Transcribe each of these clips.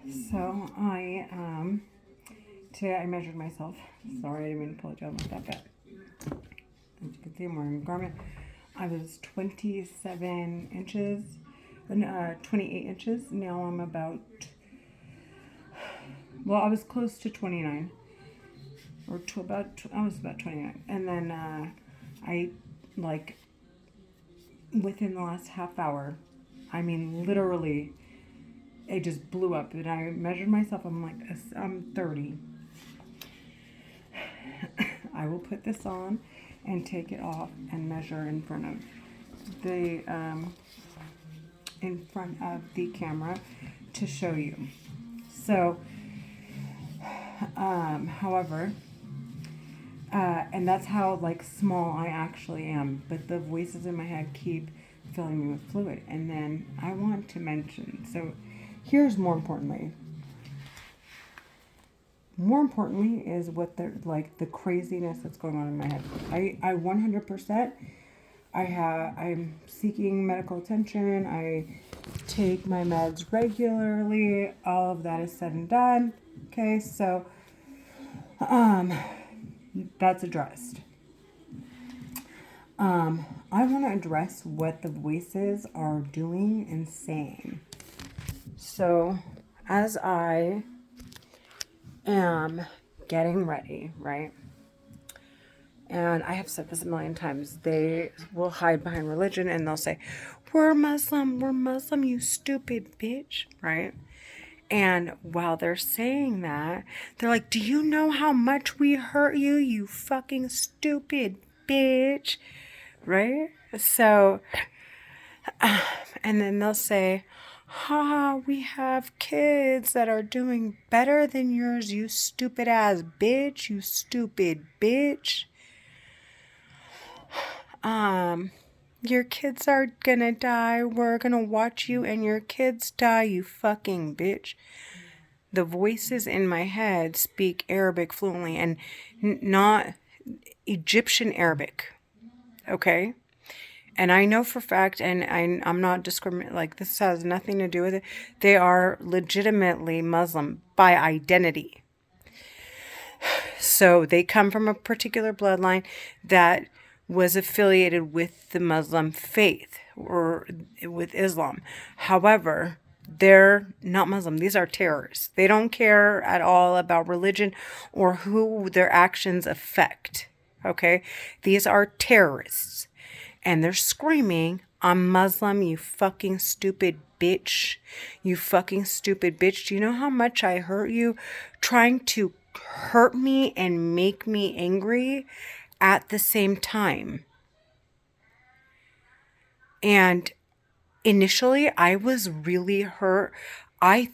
So today I measured myself. Sorry, I didn't mean to pull it down like that, but as you can see, I'm wearing a garment. I was 27 inches, 28 inches. Now I'm about, well, I was close to 29, or I was about 29. And then I, like, within the last half hour, I mean, literally, it just blew up. And I measured myself, I'm like, I'm 30. I will put this on and take it off and measure the in front of the camera to show you. So, however, and that's how like small I actually am. But the voices in my head keep filling me with fluid. And then I want to mention. So, here's more importantly is what the like the craziness that's going on in my head. I 100% I'm seeking medical attention. I take my meds regularly. All of that is said and done. Okay, so um that's addressed. I want to address what the voices are doing and saying. So as I am getting ready, right? And I have said this a million times. They will hide behind religion and they'll say, we're Muslim, you stupid bitch, right? And while they're saying that, they're like, do you know how much we hurt you, you fucking stupid bitch, right? So, and then they'll say, we have kids that are doing better than yours, you stupid ass bitch, you stupid bitch. Your kids are gonna die. We're gonna watch you and your kids die, you fucking bitch. The voices in my head speak Arabic fluently and not Egyptian Arabic. Okay? And I know for a fact, and I'm not discriminating, like, this has nothing to do with it. They are legitimately Muslim by identity. So they come from a particular bloodline that was affiliated with the Muslim faith or with Islam. However, they're not Muslim. These are terrorists. They don't care at all about religion or who their actions affect. Okay? These are terrorists. And they're screaming, I'm Muslim, you fucking stupid bitch. You fucking stupid bitch. Do you know how much I hurt you trying to hurt me and make me angry at the same time? And initially I was really hurt. I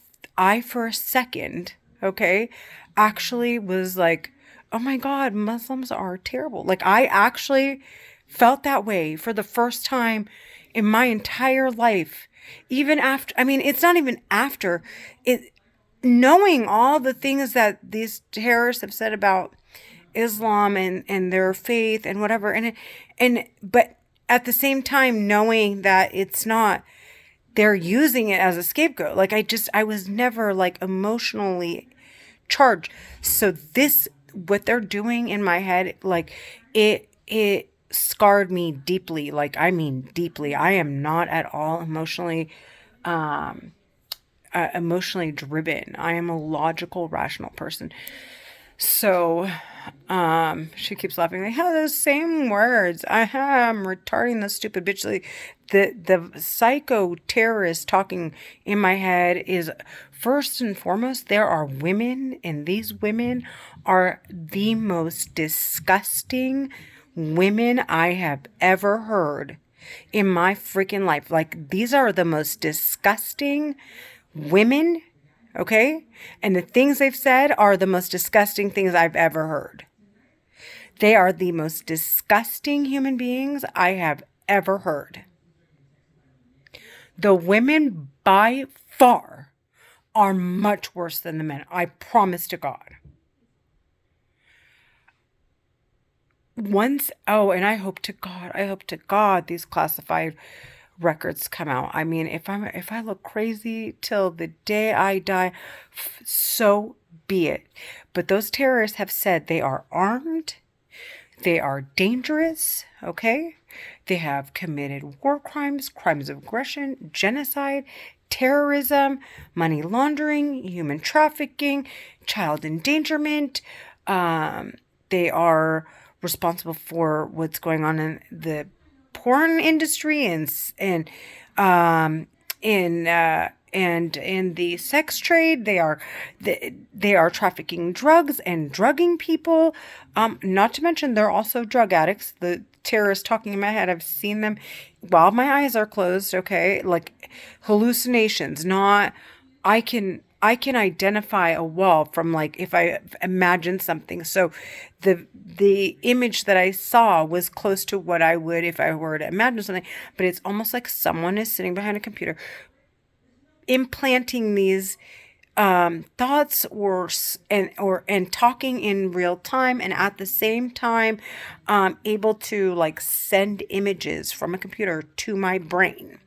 for a second, okay, actually was like, oh my God, Muslims are terrible. Like I actually felt that way for the first time in my entire life. Even after, I mean, it's not even after it, knowing all the things that these terrorists have said about Islam and their faith and whatever. But at the same time, knowing that it's not, they're using it as a scapegoat. Like I was never like emotionally charged. So what they're doing in my head, like it scarred me deeply. Like, I mean, deeply. I am not at all emotionally driven. I am a logical, rational person. So, she keeps laughing. Like, how those same words? I'm retarding the stupid bitch. Like, the psycho terrorist talking in my head is first and foremost, there are women, and these women are the most disgusting women I have ever heard in my freaking life. Like, these are the most disgusting women, okay? And the things they've said are the most disgusting things I've ever heard. They are the most disgusting human beings I have ever heard. The women by far are much worse than the men. I promise to God. And I hope to God these classified records come out. I mean, if I look crazy till the day I die, so be it. But those terrorists have said they are armed, they are dangerous, okay? They have committed war crimes, crimes of aggression, genocide, terrorism, money laundering, human trafficking, child endangerment. They are responsible for what's going on in the porn industry and in the sex trade. They are trafficking drugs and drugging people. Not to mention they're also drug addicts. The terrorists talking in my head, I've seen them while my eyes are closed. Okay, like hallucinations. Not I can identify a wall from, like, if I imagine something. So the image that I saw was close to what I would if I were to imagine something, but it's almost like someone is sitting behind a computer implanting these thoughts and talking in real time, and at the same time able to, like, send images from a computer to my brain.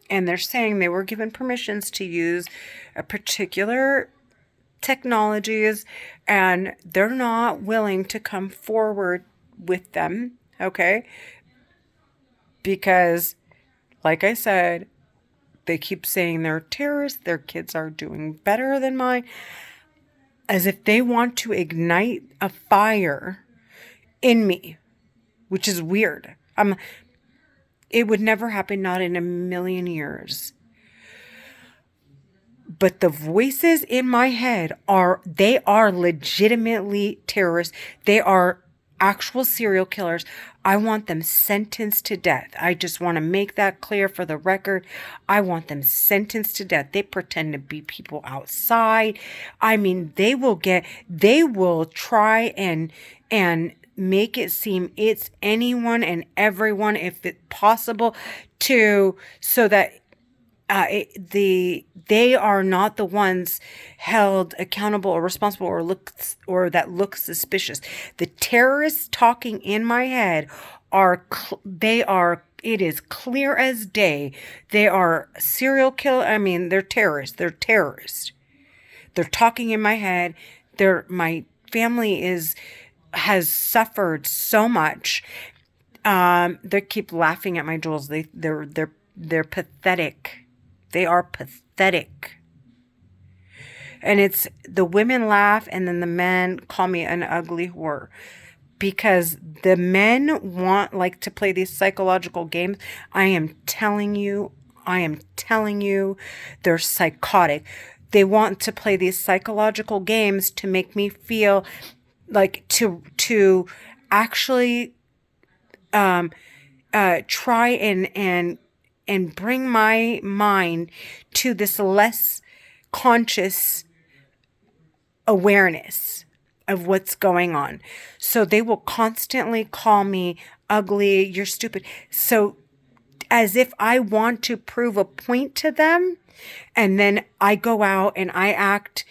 And they're saying they were given permissions to use a particular technologies, and they're not willing to come forward with them, okay? Because, like I said, they keep saying they're terrorists, their kids are doing better than mine, as if they want to ignite a fire in me, which is weird. It would never happen, not in a million years. But the voices in my head are legitimately terrorists. They are actual serial killers. I want them sentenced to death. I just want to make that clear for the record. I want them sentenced to death. They pretend to be people outside. I mean, they will try and make it seem it's anyone and everyone, if it's possible, so that they are not the ones held accountable or responsible that look suspicious. The terrorists talking in my head it is clear as day. They are serial killer. I mean, they're terrorists. They're terrorists. They're talking in my head. My family has suffered so much. They keep laughing at my jewels. They're pathetic. They are pathetic. And it's the women laugh, and then the men call me an ugly whore, because the men like to play these psychological games. I am telling you, they're psychotic. They want to play these psychological games to make me feel like to actually try and bring my mind to this less conscious awareness of what's going on. So they will constantly call me ugly, you're stupid. So as if I want to prove a point to them, and then I go out and I act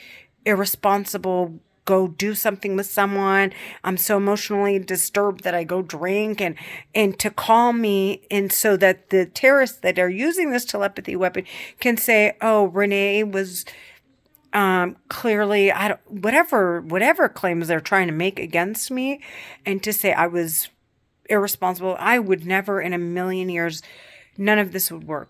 irresponsible, go do something with someone. I'm so emotionally disturbed that I go drink and to call me, and so that the terrorists that are using this telepathy weapon can say, oh, Renee was clearly, whatever claims they're trying to make against me, and to say I was irresponsible. I would never in a million years, none of this would work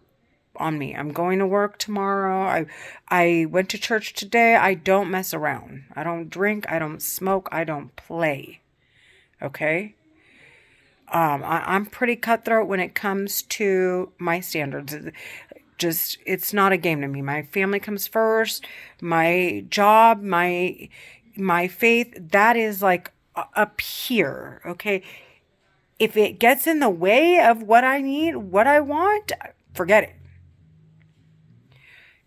on me. I'm going to work tomorrow. I went to church today. I don't mess around. I don't drink. I don't smoke. I don't play. Okay? I'm pretty cutthroat when it comes to my standards. It's not a game to me. My family comes first. My job, my faith, that is like up here. Okay? If it gets in the way of what I need, what I want, forget it.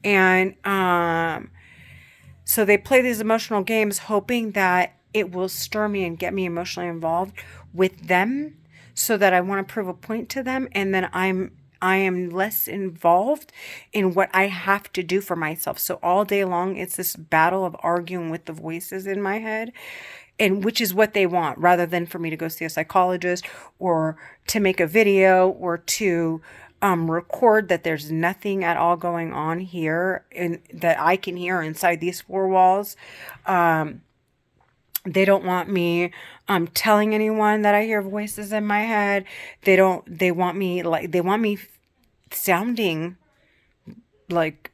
And so they play these emotional games hoping that it will stir me and get me emotionally involved with them, so that I want to prove a point to them, and then I am less involved in what I have to do for myself. So all day long, it's this battle of arguing with the voices in my head, and which is what they want, rather than for me to go see a psychologist or to make a video or to record that there's nothing at all going on here and that I can hear inside these four walls. They don't want me telling anyone that I hear voices in my head. They want me sounding like,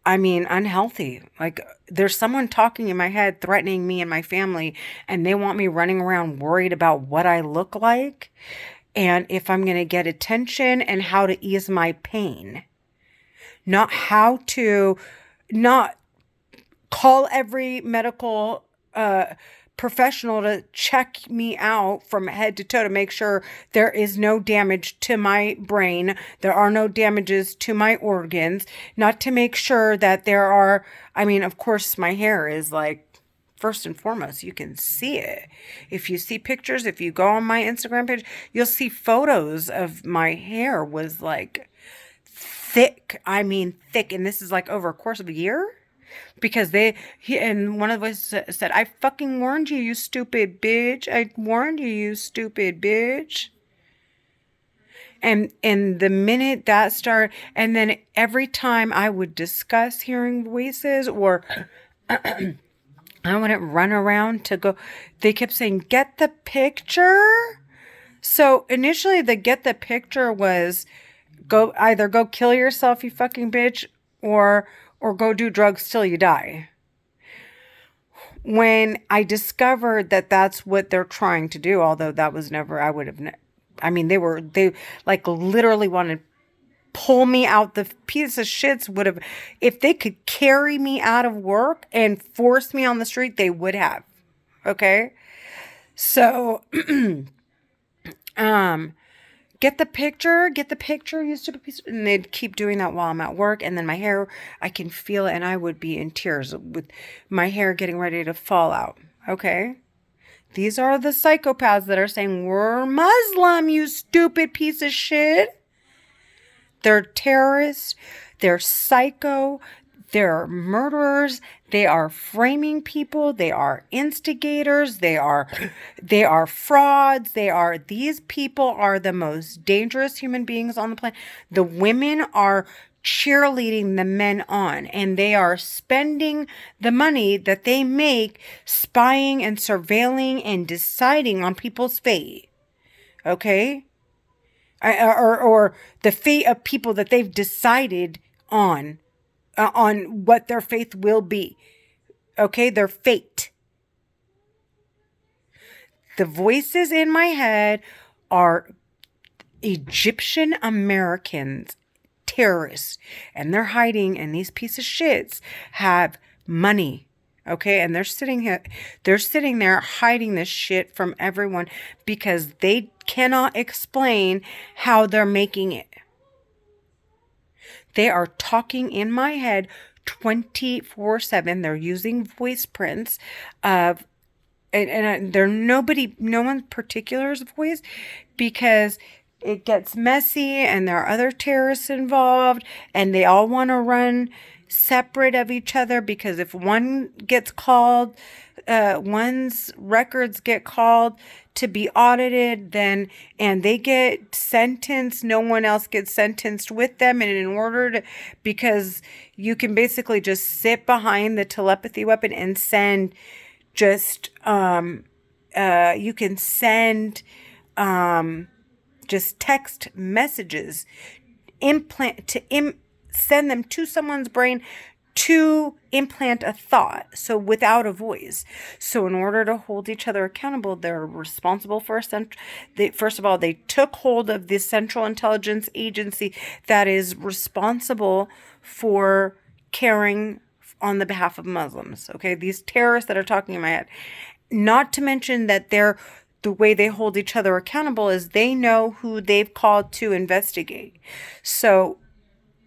I mean, unhealthy. Like there's someone talking in my head threatening me and my family, and they want me running around worried about what I look like and if I'm going to get attention and how to ease my pain. Not how to not call every medical professional to check me out from head to toe to make sure there is no damage to my brain. There are no damages to my organs. Not to make sure that there are, I mean, of course, my hair is like, first and foremost, you can see it. If you see pictures, if you go on my Instagram page, you'll see photos of my hair was like thick. I mean, thick. And this is like over a course of a year. Because and one of us said, I fucking warned you, you stupid bitch. I warned you, you stupid bitch. And the minute that started, and then every time I would discuss hearing voices or I wouldn't run around to go, they kept saying, get the picture. So initially the get the picture was either go kill yourself, you fucking bitch, or go do drugs till you die. When I discovered that that's what they're trying to do, although that was never, I mean, they like literally wanted to pull me out. The piece of shits would have, if they could carry me out of work and force me on the street, they would have. Okay. So, get the picture, you stupid piece. And they'd keep doing that while I'm at work. And then my hair, I can feel it. And I would be in tears with my hair getting ready to fall out. Okay. These are the psychopaths that are saying, we're Muslim, you stupid piece of shit. They're terrorists. They're psycho. They're murderers. They are framing people. They are instigators. They are frauds. These people are the most dangerous human beings on the planet. The women are cheerleading the men on, and they are spending the money that they make spying and surveilling and deciding on people's fate. Okay? Or the fate of people that they've decided on what their faith will be. Okay, their fate. The voices in my head are Egyptian Americans, terrorists, and they're hiding, and these pieces of shits have money. Okay, and they're sitting there hiding this shit from everyone because they cannot explain how they're making it. They are talking in my head 24/7. They're using voice prints of, and they're no one particular's voice, because it gets messy and there are other terrorists involved and they all want to run separate of each other, because if one gets called, one's records get called to be audited, and they get sentenced, no one else gets sentenced with them. And in order to, because you can basically just sit behind the telepathy weapon and send just, you can send, just text messages, send them to someone's brain to implant a thought, so without a voice. So in order to hold each other accountable, they're responsible for first of all, they took hold of the Central Intelligence Agency that is responsible for caring on the behalf of Muslims. Okay, these terrorists that are talking in my head. Not to mention that the way they hold each other accountable is they know who they've called to investigate. So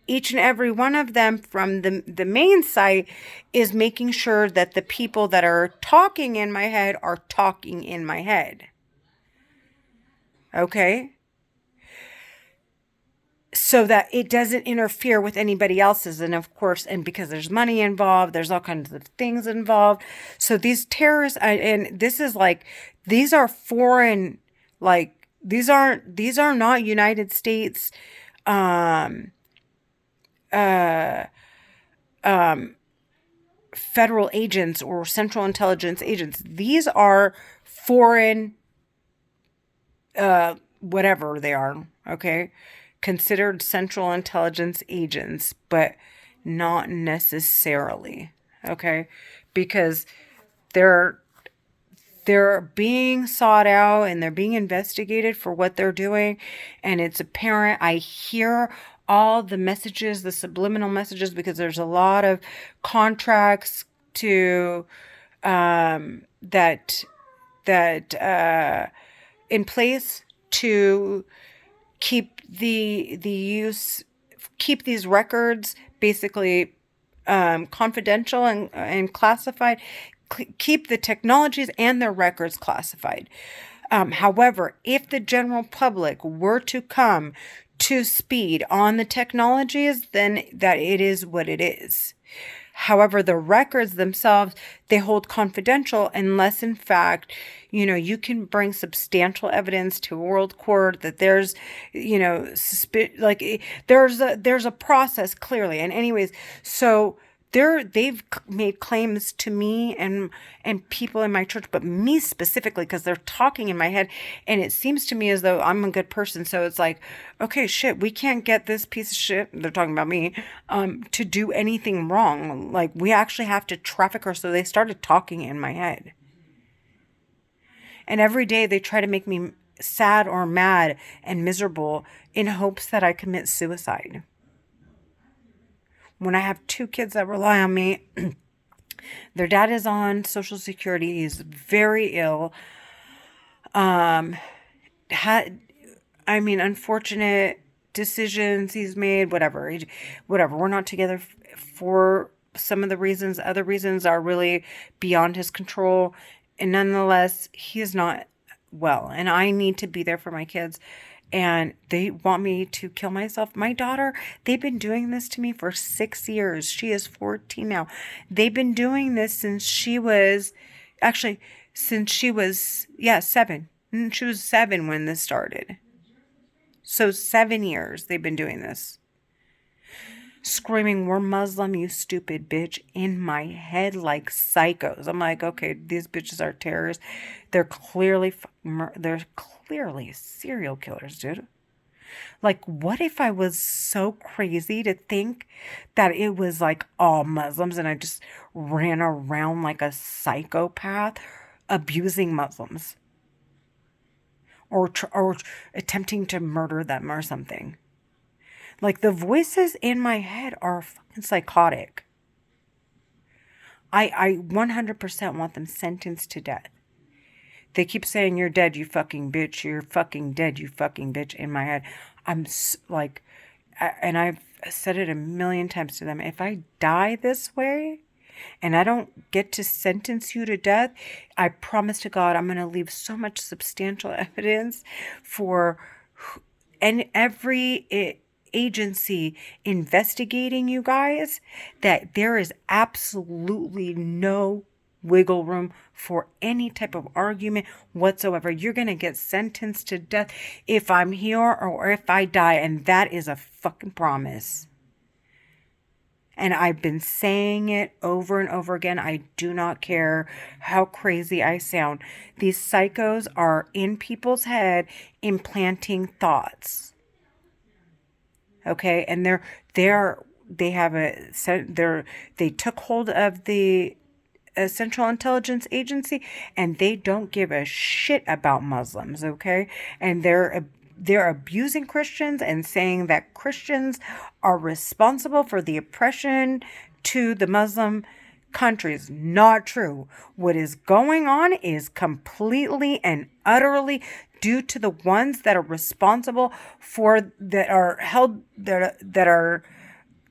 each and every one of them from the main site is making sure that the people that are talking in my head are talking in my head. Okay? So that it doesn't interfere with anybody else's. And of course, and because there's money involved, there's all kinds of things involved. So these terrorists, and this is like, these are foreign, like, these are not United States um uh federal agents or central intelligence agents. These are foreign whatever they are, okay? Considered central intelligence agents, but not necessarily, okay? Because they're they're being sought out and they're being investigated for what they're doing, and it's apparent. I hear all the messages, the subliminal messages, because there's a lot of contracts to that in place to keep the use, keep these records basically confidential and classified, keep the technologies and their records classified. However, if the general public were to come to speed on the technologies, then that it is what it is. However, the records themselves, they hold confidential unless, in fact, you can bring substantial evidence to a world court that there's, there's a process clearly. And anyways, so they've made claims to me and people in my church, but me specifically, because they're talking in my head, and it seems to me as though I'm a good person. So it's like, okay, shit, we can't get this piece of shit, they're talking about me, to do anything wrong. Like, we actually have to traffic her. So they started talking in my head, and every day they try to make me sad or mad and miserable in hopes that I commit suicide. When I have 2 kids that rely on me, their dad is on Social Security. He's very ill. Unfortunate decisions he's made, whatever. We're not together for some of the reasons. Other reasons are really beyond his control. And nonetheless, he is not well. And I need to be there for my kids. And they want me to kill myself. My daughter, they've been doing this to me for 6 years. She is 14 now. They've been doing this since she was 7. She was 7 when this started. So 7 years they've been doing this. Screaming, "We're Muslim, you stupid bitch," in my head like psychos. I'm like, okay, these bitches are terrorists. They're clearly serial killers, dude. Like, what if I was so crazy to think that it was like all Muslims and I just ran around like a psychopath abusing Muslims or attempting to murder them or something? Like, the voices in my head are fucking psychotic. I 100% want them sentenced to death. They keep saying, "You're dead, you fucking bitch. You're fucking dead, you fucking bitch," in my head. And I've said it a million times to them. If I die this way and I don't get to sentence you to death, I promise to God, I'm going to leave so much substantial evidence for every agency investigating you guys, that there is absolutely no wiggle room for any type of argument whatsoever. You're going to get sentenced to death if I'm here or if I die, and that is a fucking promise. And I've been saying it over and over again. I do not care how crazy I sound. These psychos are in people's head implanting thoughts. Okay, and they took hold of the Central Intelligence Agency, and they don't give a shit about Muslims. Okay, and they're abusing Christians and saying that Christians are responsible for the oppression to the Muslim countries. Not true. What is going on is completely and utterly due to the ones that are responsible for, that are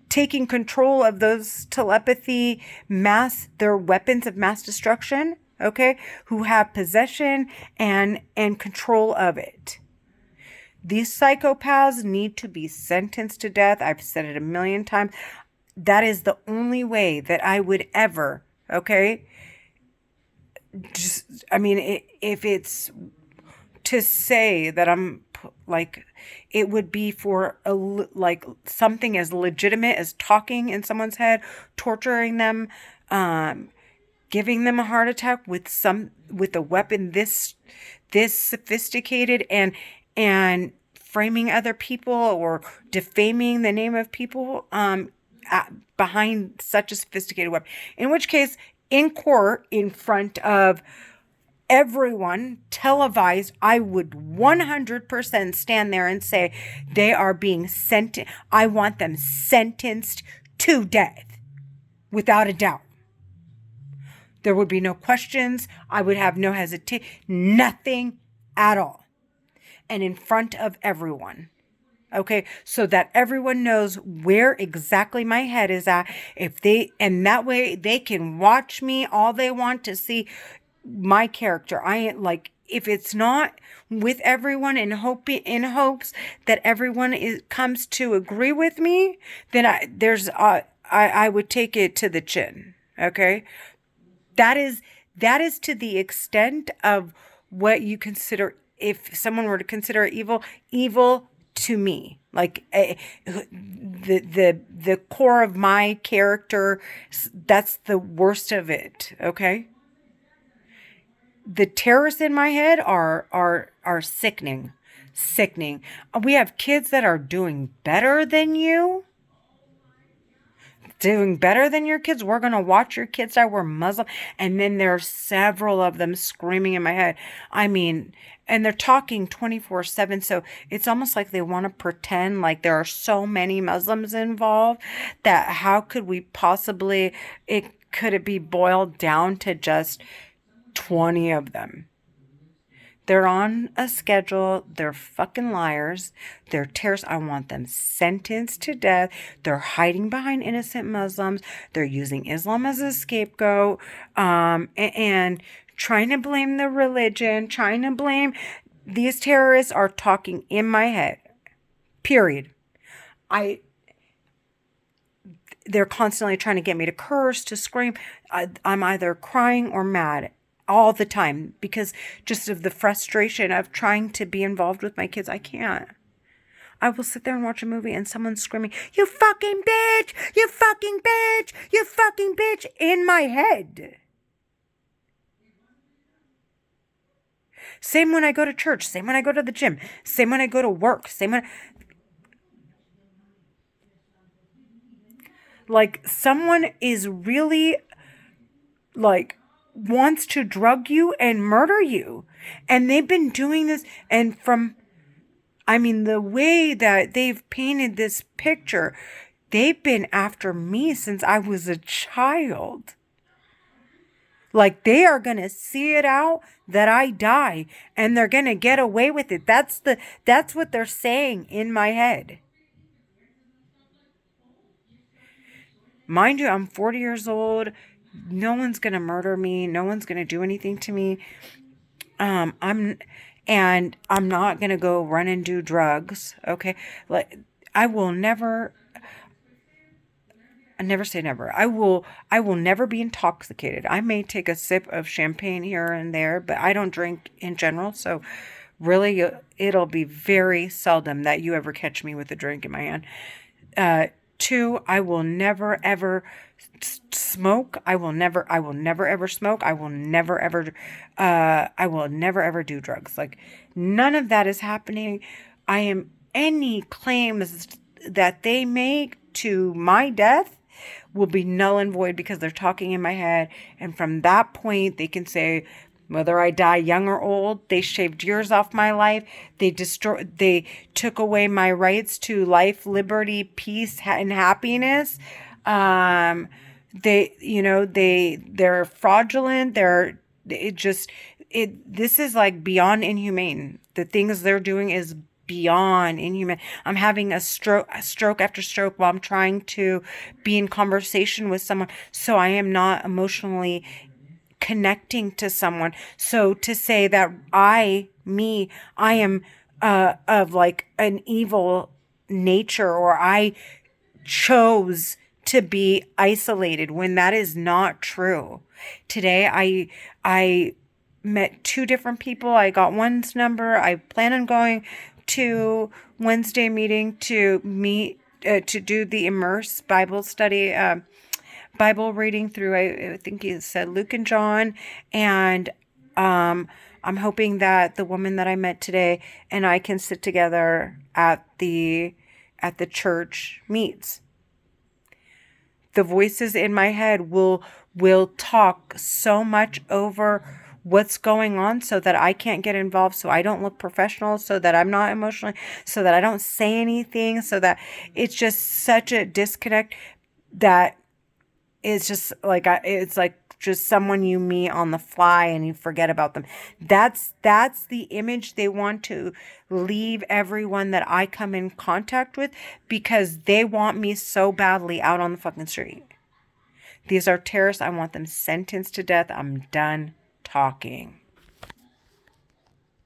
taking control of those telepathy their weapons of mass destruction, okay, who have possession and control of it. These psychopaths need to be sentenced to death. I've said it a million times. That is the only way that I would ever, okay? If it's to say that like, it would be for like something as legitimate as talking in someone's head, torturing them, giving them a heart attack with a weapon this sophisticated, and framing other people or defaming the name of people behind such a sophisticated weapon. In which case, in court, in front of everyone, televised, I would 100% stand there and say they are being sentenced. I want them sentenced to death, without a doubt. There would be no questions. I would have no hesitation, nothing at all. And in front of everyone. Okay, so that everyone knows where exactly my head is at. And that way they can watch me all they want to see my character. If it's not with everyone in hopes that everyone comes to agree with me, then I would take it to the chin. Okay, that is to the extent of what you consider. If someone were to consider evil to me, like the core of my character, that's the worst of it. Okay. The terrorists in my head are sickening. We have kids that are doing better than you. Doing better than your kids. We're going to watch your kids die. We're Muslim. And then there are several of them screaming in my head. I mean, and they're talking 24/7. So it's almost like they want to pretend like there are so many Muslims involved that how could we possibly, could it be boiled down to just 20 of them? They're on a schedule. They're fucking liars. They're terrorists. I want them sentenced to death. They're hiding behind innocent Muslims. They're using Islam as a scapegoat, and trying to blame the religion, these terrorists are talking in my head. Period. They're constantly trying to get me to curse, to scream. I'm either crying or mad all the time because just of the frustration of trying to be involved with my kids. I can't. I will sit there and watch a movie and someone's screaming, "You fucking bitch! You fucking bitch! You fucking bitch!" in my head. Same when I go to church. Same when I go to the gym. Same when I go to work. Like, someone is really, like, wants to drug you and murder you. And they've been doing this. And the way that they've painted this picture, they've been after me since I was a child. Like, they are going to see it out that I die and they're going to get away with it. That's what they're saying in my head. Mind you, I'm 40 years old. No one's going to murder me. No one's going to do anything to me. I'm not going to go run and do drugs. Okay. Like, I never say never. I will never be intoxicated. I may take a sip of champagne here and there, but I don't drink in general. So really, it'll be very seldom that you ever catch me with a drink in my hand. 2, I will never ever smoke. I will never ever smoke. I will never ever do drugs. Like, none of that is happening. Any claims that they make to my death will be null and void because they're talking in my head. And from that point, they can say, whether I die young or old, they shaved years off my life. They took away my rights to life, liberty, peace, and happiness. They're fraudulent. This is like beyond inhumane. The things they're doing is beyond inhuman. I'm having a stroke after stroke while I'm trying to be in conversation with someone. So I am not emotionally connecting to someone. So to say that I am of like an evil nature, or I chose to be isolated, when that is not true. Today, I met two different people. I got one's number. I plan on going to Wednesday meeting to meet to do the Immerse Bible study, Bible reading through. I think he said Luke and John, and I'm hoping that the woman that I met today and I can sit together at the church meets. The voices in my head will talk so much over what's going on so that I can't get involved, so I don't look professional, so that I'm not emotionally, so that I don't say anything, so that it's just such a disconnect that it's just like it's like just someone you meet on the fly and you forget about them. That's the image they want to leave everyone that I come in contact with, because they want me so badly out on the fucking street. These are terrorists. I want them sentenced to death. I'm done talking.